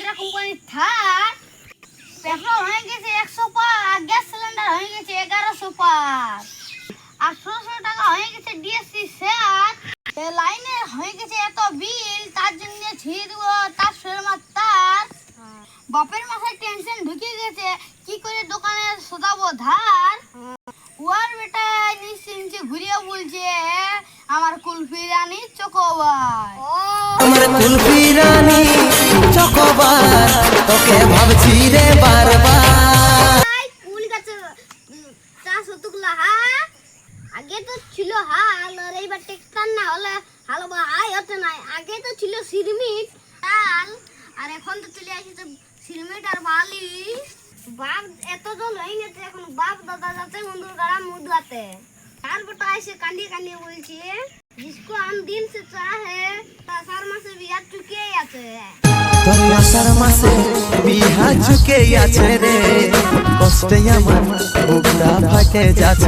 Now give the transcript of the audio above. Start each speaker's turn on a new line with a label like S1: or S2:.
S1: সেরা কোম্পানির থাক, পেট্রোল হয়ে গেছে 100 পার, গ্যাস সিলিন্ডার হয়ে গেছে 1100 পার, আর 1600 টাকা হয়ে গেছে ডিএসসি শেয়ার, লাইনে হয়ে গেছে এত বিল, তার জন্য ছিঁড়ে দিব তার শোরুমার তার। বাপের মাথায় টেনশন ঢুকে গেছে, কি করে দোকানে শোধাবো ধার। ওর বেটা নিশ্চিন্তে ঘুরিয়ে বলছে, আমার কুলফি রানী চকোবার।
S2: আমার কুলফি রানী চকোবার, তোকে ভাবছি রে বারবার।
S1: কুল গাছে চাষ হতুকলা হ্যাঁ, আগে তো ছিল হাল, আর এইবার ট্রেক্টর না হলে হাল বা আয় হতে নাই। আগে তো ছিল সিরমিট তাল, আর এখন তো চলে আসছে সিরমিট আর বালি। বাপ এত জল হয়ে গেছে, এখন বাপ দাদা যাচ্ছে বন্ধুর গাড়া মুখ ধোয়াতে। তার বেটা এসে কান্দিয়ে কান্দিয়ে বলছে, जिसको हम दिल से चाहे आषाढ़ मासे बिया चुके আছে।
S2: তোর আষাঢ় মাসে বিহা চুকে আছে রে, কষ্টে আমার বুকটা ফাটে যাচ্ছে।